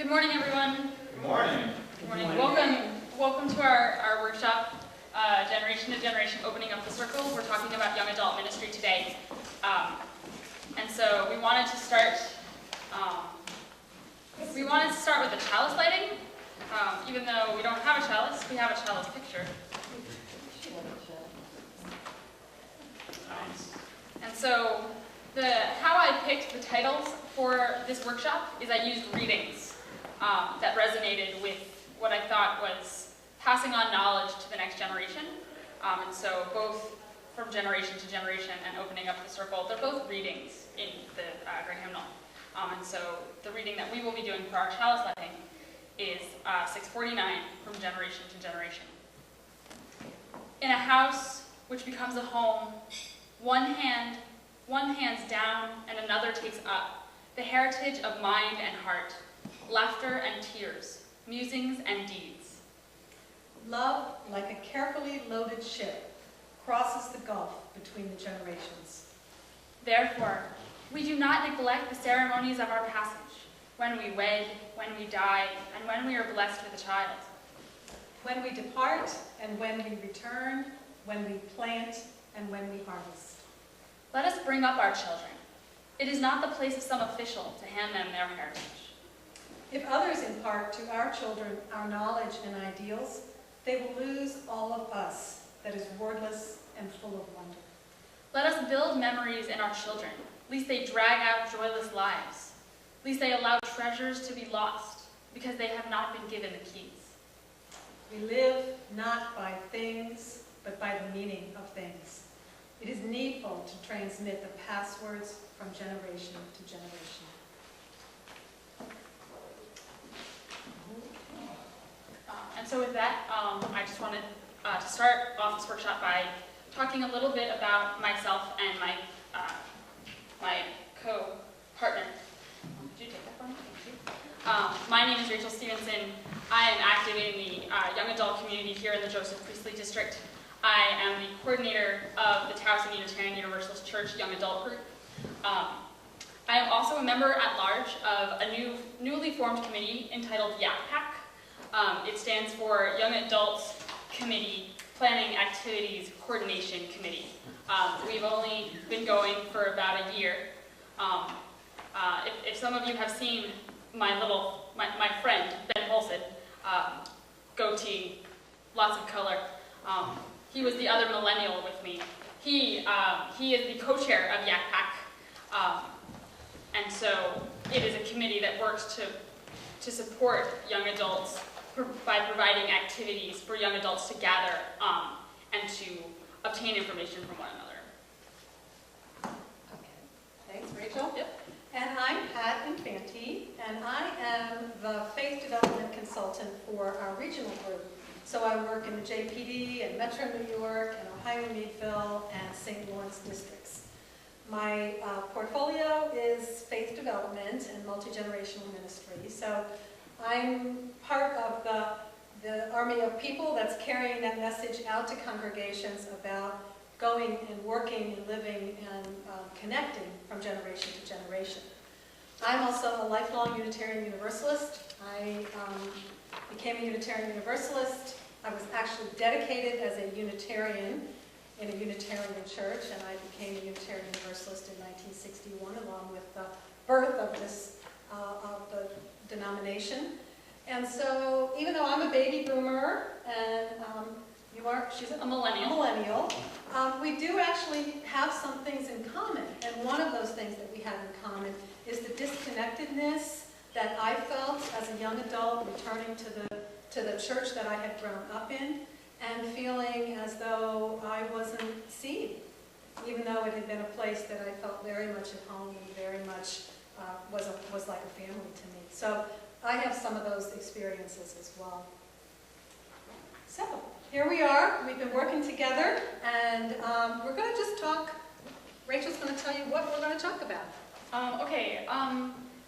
Good morning, everyone. Good morning. Good morning. Welcome to our workshop, Generation to Generation, Opening Up the Circle. We're talking about young adult ministry today. And so we wanted to start with the chalice lighting. Even though we don't have a chalice, we have a chalice picture. And so how I picked the titles for this workshop is I used readings that resonated with what I thought was passing on knowledge to the next generation. And so both from generation to generation and opening up the circle, they're both readings in the Great Hymnal. And so the reading that we will be doing for our chalice lighting is 649, From Generation to Generation. In a house which becomes a home, one hand's down and another takes up, the heritage of mind and heart, laughter and tears, musings and deeds. Love, like a carefully loaded ship, crosses the gulf between the generations. Therefore, we do not neglect the ceremonies of our passage, when we wed, when we die, and when we are blessed with a child. When we depart and when we return, when we plant and when we harvest. Let us bring up our children. It is not the place of some official to hand them their heritage. If others impart to our children our knowledge and ideals, they will lose all of us that is wordless and full of wonder. Let us build memories in our children, lest they drag out joyless lives, lest they allow treasures to be lost, because they have not been given the keys. We live not by things, but by the meaning of things. It is needful to transmit the passwords from generation to generation. And so with that, I just wanted to start off this workshop by talking a little bit about myself and my co-partner. Could you take that for me? Thank you. My name is Rachel Stevenson. I am active in the young adult community here in the Joseph Priestley district. I am the coordinator of the Towson Unitarian Universalist Church Young Adult Group. I am also a member at large of a newly formed committee entitled YAPAC. It stands for Young Adults Committee Planning Activities Coordination Committee. We've only been going for about a year. If some of you have seen my friend, Ben Polson, goatee, lots of color, he was the other millennial with me. He is the co-chair of YAPAC. And so it is a committee that works to support young adults by providing activities for young adults to gather and to obtain information from one another. Okay, thanks, Rachel. Yep. And I'm Pat Infante, and I am the faith development consultant for our regional group. So I work in the JPD and Metro New York and Ohio Meadville and St. Lawrence districts. My portfolio is faith development and multi-generational ministry. So I'm part of the army of people that's carrying that message out to congregations about going and working and living and connecting from generation to generation. I'm also a lifelong Unitarian Universalist. I became a Unitarian Universalist. I was actually dedicated as a Unitarian in a Unitarian church, and I became a Unitarian Universalist in 1961, along with the birth of this of the denomination. And so, even though I'm a baby boomer, and she's a millennial, we do actually have some things in common. And one of those things that we have in common is the disconnectedness that I felt as a young adult returning to the church that I had grown up in, and feeling as though I wasn't seen, even though it had been a place that I felt very much at home and very much was like a family to me. So I have some of those experiences as well. So here we are. We've been working together, and we're going to just talk. Rachel's going to tell you what we're going to talk about. Okay.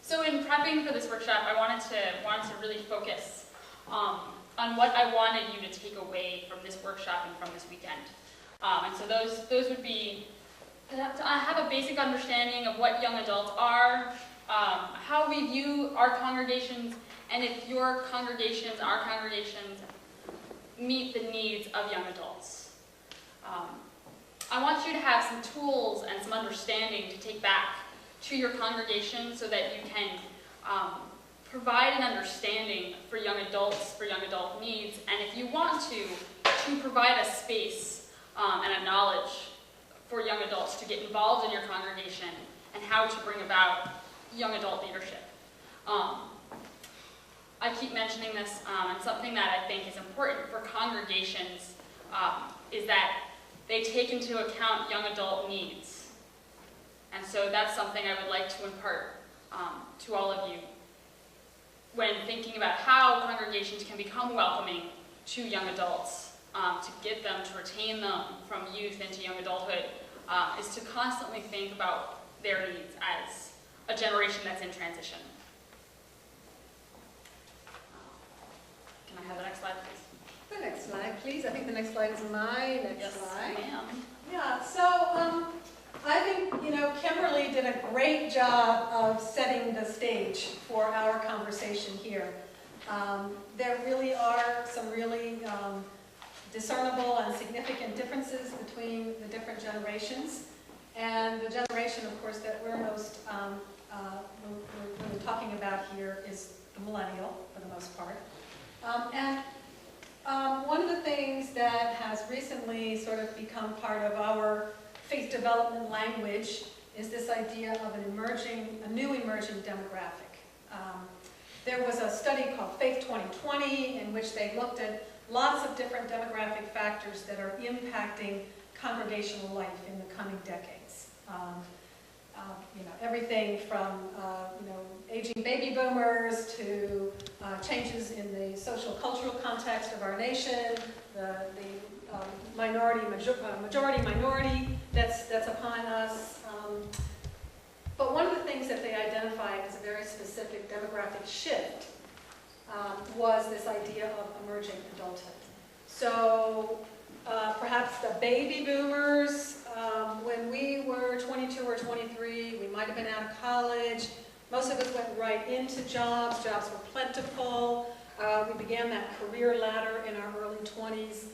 So in prepping for this workshop, I wanted to really focus on what I wanted you to take away from this workshop and from this weekend. And so those would be I have a basic understanding of what young adults are, how we view our congregations, and if your congregations, our congregations, meet the needs of young adults. I want you to have some tools and some understanding to take back to your congregation so that you can provide an understanding for young adults, for young adult needs, and if you want to provide a space and a knowledge for young adults to get involved in your congregation and how to bring about young adult leadership. I keep mentioning this, and something that I think is important for congregations is that they take into account young adult needs. And so that's something I would like to impart to all of you when thinking about how congregations can become welcoming to young adults, to get them, to retain them from youth into young adulthood, is to constantly think about their needs as a generation that's in transition. Can I have the next slide, please? The next slide, please. I think the next slide is my next slide. Yes, ma'am. Yeah, so I think, Kimberly did a great job of setting the stage for our conversation here. There really are some really discernible and significant differences between the different generations. And the generation, of course, that we're most we're talking about here is the millennial, for the most part. One of the things that has recently sort of become part of our faith development language is this idea of a new emerging demographic. There was a study called Faith 2020 in which they looked at lots of different demographic factors that are impacting congregational life in the coming decades. Everything from aging baby boomers to changes in the social cultural context of our nation, the majority minority that's upon us. But one of the things that they identified as a very specific demographic shift was this idea of emerging adulthood. So perhaps the baby boomers, when we were 22 or 23, we might have been out of college. Most of us went right into jobs. Jobs were plentiful. We began that career ladder in our early 20s.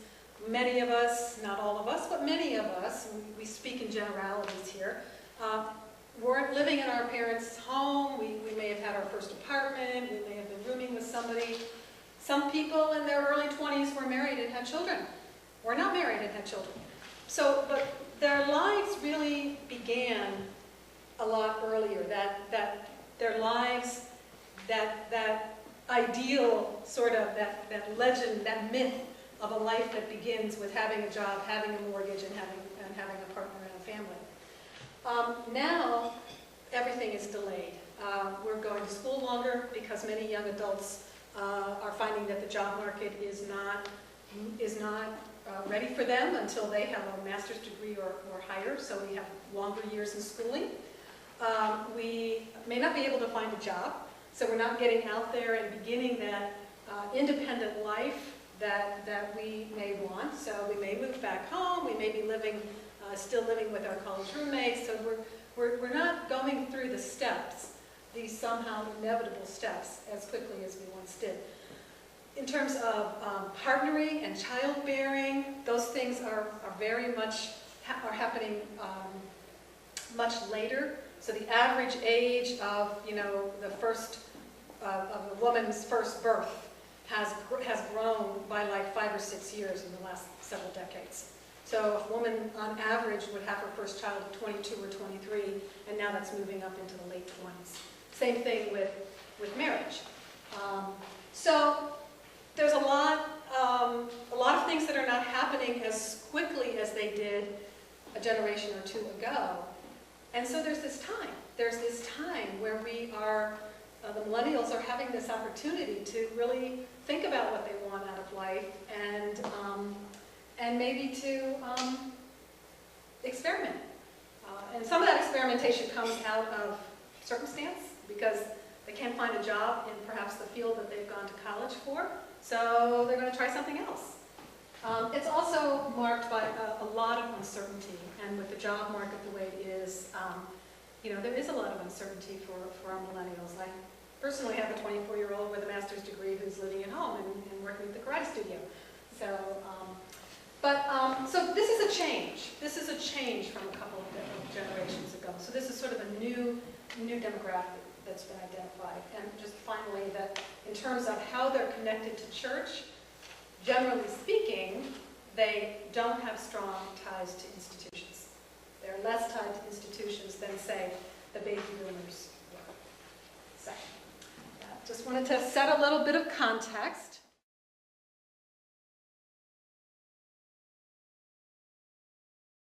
Many of us, not all of us, but many of us, and we speak in generalities here, weren't living in our parents' home. We may have had our first apartment. We may have been rooming with somebody. Some people in their early 20s were married and had children, or not married and had children. So, but their lives really began a lot earlier. That their lives, that ideal sort of, that legend, that myth of a life that begins with having a job, having a mortgage, and having a partner and a family. Now, everything is delayed. We're going to school longer because many young adults are finding that the job market is not ready for them until they have a master's degree or higher, so we have longer years in schooling. We may not be able to find a job, so we're not getting out there and beginning that independent life that we may want. So we may move back home, we may be still living with our college roommates, so we're not going through the steps, these somehow inevitable steps, as quickly as we once did. In terms of partnering and childbearing, those things are very much happening much later. So the average age of the first of a woman's first birth has grown by like 5 or 6 years in the last several decades. So a woman on average would have her first child at 22 or 23, and now that's moving up into the late 20s. Same thing with marriage. So there's a lot of things that are not happening as quickly as they did a generation or two ago. And so there's this time. There's this time where we are, the millennials are having this opportunity to really think about what they want out of life and maybe to experiment. And some of that experimentation comes out of circumstance because they can't find a job in perhaps the field that they've gone to college for, so they're going to try something else. It's also marked by a lot of uncertainty, and with the job market the way it is, there is a lot of uncertainty for our millennials. I personally have a 24-year-old with a master's degree who's living at home and working at the karate studio. So, so this is a change. This is a change from a couple of generations ago. So this is sort of a new demographic that's been identified. And just finally, that in terms of how they're connected to church, generally speaking, they don't have strong ties to institutions. They're less tied to institutions than, say, the baby boomers were. So, just wanted to set a little bit of context.